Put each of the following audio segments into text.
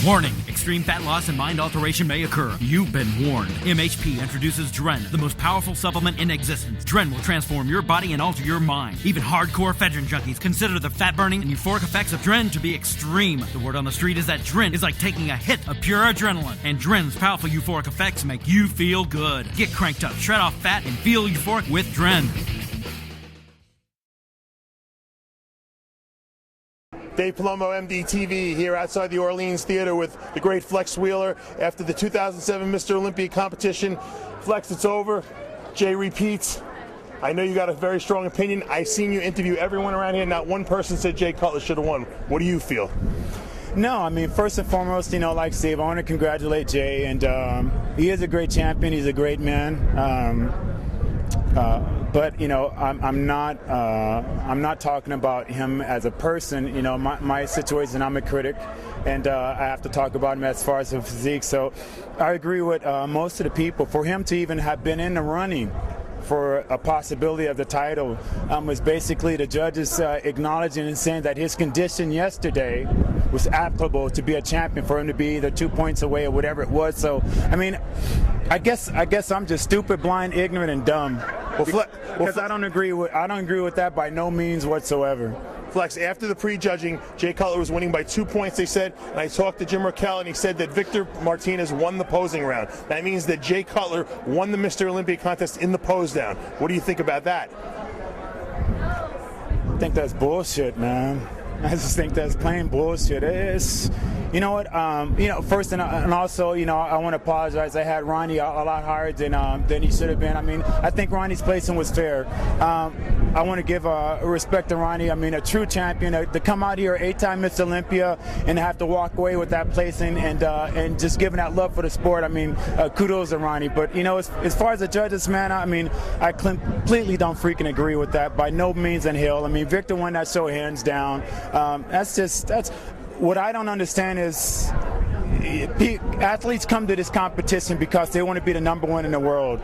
Warning, extreme fat loss and mind alteration may occur. You've been warned. MHP introduces Dren, the most powerful supplement in existence. Dren will transform your body and alter your mind. Even hardcore ephedrine junkies consider the fat-burning and euphoric effects of Dren to be extreme. The word on the street is that Dren is like taking a hit of pure adrenaline, and Dren's powerful euphoric effects make you feel good. Get cranked up, shred off fat, and feel euphoric with Dren. Dave Palumbo, MDTV, here outside the Orleans Theater with the great Flex Wheeler after the 2007 Mr. Olympia competition. Flex, it's over. Jay repeats. I know you got a very strong opinion. I've seen you interview everyone around here. Not one person said Jay Cutler should have won. What do you feel? No, I mean, first and foremost, like Steve, I want to congratulate Jay, and he is a great champion. He's a great man. But I'm not talking about him as a person. My situation, I'm a critic, and I have to talk about him as far as his physique. So I agree with most of the people. For him to even have been in the running for a possibility of the title was basically the judges acknowledging and saying that his condition yesterday was applicable to be a champion, for him to be either 2 points away or whatever it was. So, I mean, I guess I'm just stupid, blind, ignorant, and dumb. Because I don't agree with that by no means whatsoever. Flex, after the prejudging, Jay Cutler was winning by 2 points, they said, and I talked to Jim Raquel, and he said that Victor Martinez won the posing round. That means that Jay Cutler won the Mr. Olympia contest in the pose down. What do you think about that? I think that's bullshit, man. I just think that's plain bullshit. It's, you know what? First and also, I want to apologize. I had Ronnie a lot higher than he should have been. I mean, I think Ronnie's placing was fair. I want to give respect to Ronnie. I mean, a true champion to come out here, 8-time Mr. Olympia, and have to walk away with that placing and just giving that love for the sport. I mean, kudos to Ronnie. But as far as the judges, man, I mean, I completely don't freaking agree with that by no means in hell. I mean, Victor won that show hands down. That's what I don't understand is athletes come to this competition because they want to be the number one in the world.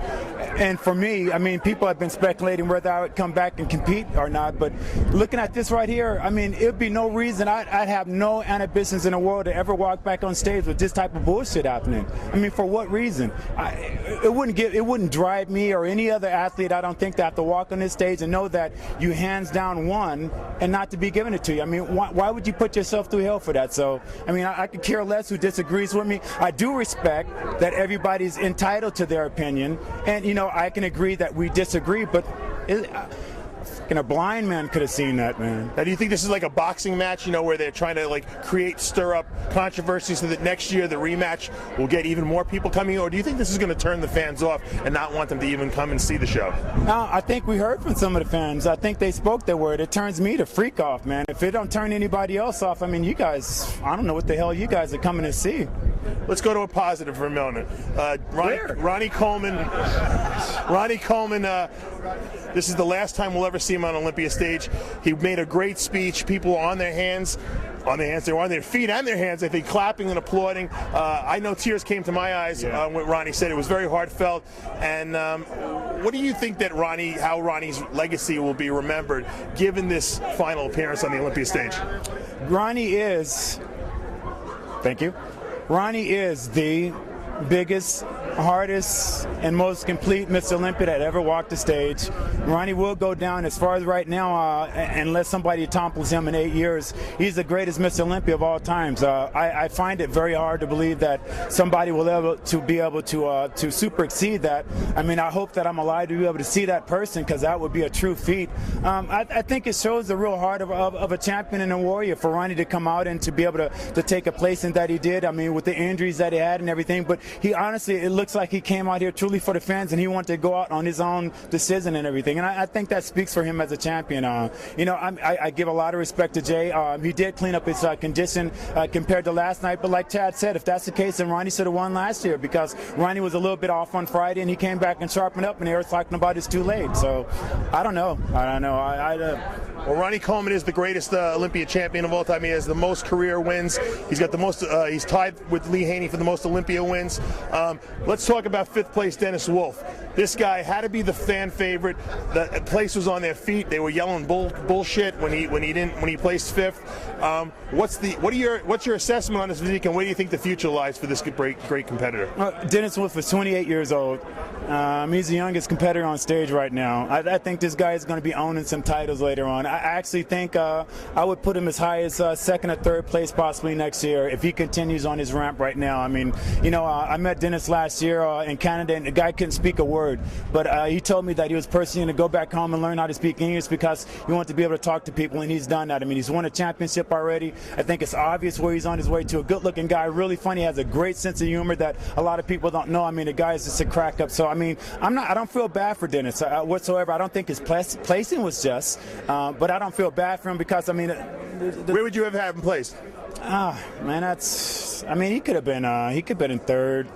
And for me, I mean, people have been speculating whether I would come back and compete or not. But looking at this right here, I mean, it'd be no reason. I'd have no inhibitions in the world to ever walk back on stage with this type of bullshit happening. I mean, for what reason? It wouldn't drive me or any other athlete, I don't think, to have to walk on this stage and know that you hands down won and not to be giving it to you. I mean, why would you put yourself through hell for that? So, I mean, I could care less who disagrees with me. I do respect that everybody's entitled to their opinion, and I can agree that we disagree, but a blind man could have seen that, man. Now, do you think this is like a boxing match, where they're trying to stir up controversy so that next year the rematch will get even more people coming, or do you think this is going to turn the fans off and not want them to even come and see the show? No, I think we heard from some of the fans. I think they spoke their word. It turns me to freak off, man. If it don't turn anybody else off, I mean, you guys, I don't know what the hell you guys are coming to see. Let's go to a positive for a moment. Ronnie Coleman. This is the last time we'll ever see him on Olympia stage. He made a great speech. People were on their they were on their feet and their hands, I think, clapping and applauding. I know tears came to my eyes when Ronnie said it. Was very heartfelt. And what do you think that how Ronnie's legacy will be remembered, given this final appearance on the Olympia stage? Ronnie is the biggest, hardest, and most complete Mr. Olympia that ever walked the stage. Ronnie will go down, as far as right now, unless somebody topples him in 8 years. He's the greatest Mr. Olympia of all times. I find it very hard to believe that somebody will be able to super exceed that. I mean, I hope that I'm alive to be able to see that person, because that would be a true feat. I think it shows the real heart of a champion and a warrior for Ronnie to come out and to be able to take a place in that he did. I mean, with the injuries that he had and everything, but he honestly, it looks like he came out here truly for the fans, and he wanted to go out on his own decision and everything. And I think that speaks for him as a champion. I give a lot of respect to Jay. He did clean up his condition compared to last night. But like Chad said, if that's the case, then Ronnie should have won last year, because Ronnie was a little bit off on Friday, and he came back and sharpened up, and they were talking about it's too late. So I don't know. Well, Ronnie Coleman is the greatest Olympia champion of all time. He has the most career wins. He's got the most. He's tied with Lee Haney for the most Olympia wins. Let's Let's talk about fifth place Dennis Wolf. This guy had to be the fan favorite. The place was on their feet. They were yelling bullshit when he placed fifth. What's your assessment on this physique, and where do you think the future lies for this great competitor? Dennis Wolf is 28 years old. He's the youngest competitor on stage right now. I think this guy is going to be owning some titles later on. I actually think I would put him as high as second or third place possibly next year if he continues on his ramp right now. I mean, I met Dennis last year in Canada, and the guy couldn't speak a word, but he told me that he was personally going to go back home and learn how to speak English because he wanted to be able to talk to people, and he's done that. I mean, he's won a championship already. I think it's obvious where he's on his way to. A good-looking guy, really funny, has a great sense of humor that a lot of people don't know. I mean, the guy is just a crack up. So, I mean, I don't feel bad for Dennis whatsoever. I don't think his placing was just, but I don't feel bad for him because, I mean, where would you have had him placed? Man, he could have been in third.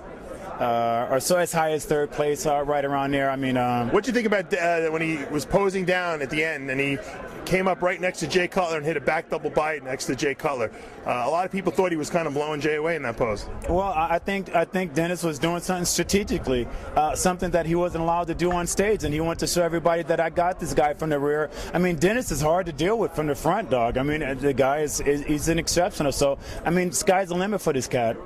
Or so as high as third place, right around there. I mean, what do you think about when he was posing down at the end and he came up right next to Jay Cutler and hit a back double bite next to Jay Cutler? A lot of people thought he was kind of blowing Jay away in that pose. Well, I think Dennis was doing something strategically, something that he wasn't allowed to do on stage, and he wanted to show everybody that I got this guy from the rear. I mean, Dennis is hard to deal with from the front, dog. I mean, the guy he's an exceptional. So, I mean, sky's the limit for this cat.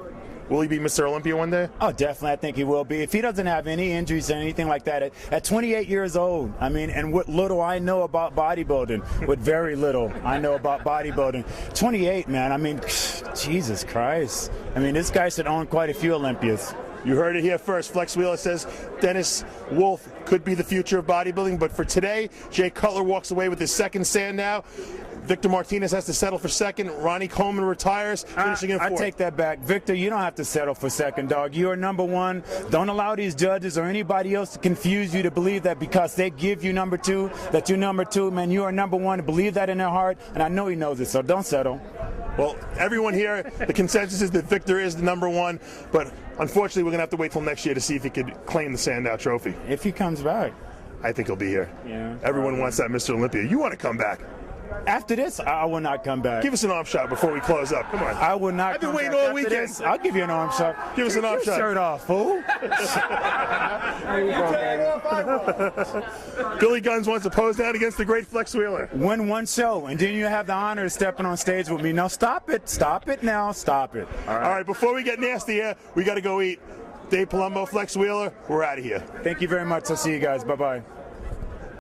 Will he be Mr. Olympia one day? Oh, definitely. I think he will be. If he doesn't have any injuries or anything like that, at 28 years old, I mean, and what little I know about bodybuilding, with very little I know about bodybuilding, 28, man, I mean, Jesus Christ. I mean, this guy should own quite a few Olympias. You heard it here first. Flex Wheeler says Dennis Wolf could be the future of bodybuilding, but for today, Jay Cutler walks away with his second Sandow. Victor Martinez has to settle for second. Ronnie Coleman retires, finishing in fourth. I take that back. Victor, you don't have to settle for second, dog. You are number one. Don't allow these judges or anybody else to confuse you to believe that because they give you number two, that you're number two. Man, you are number one. Believe that in their heart, and I know he knows it, so don't settle. Well, everyone here, the consensus is that Victor is the number one, but unfortunately we're going to have to wait till next year to see if he could claim the Sandow trophy. If he comes back. I think he'll be here. Yeah. Everyone wants that Mr. Olympia. You want to come back. After this, I will not come back. Give us an arm shot before we close up. Come on. I will not. I've been waiting all weekend. I'll give you an arm shot. Give us an arm shot. Shirt off, fool. There you go, baby. Billy Guns wants to pose down against the great Flex Wheeler. Win one show, and then you have the honor of stepping on stage with me. No, stop it. Stop it now. Stop it. All right, before we get nasty here, we got to go eat. Dave Palumbo, Flex Wheeler, we're out of here. Thank you very much. I'll see you guys. Bye-bye.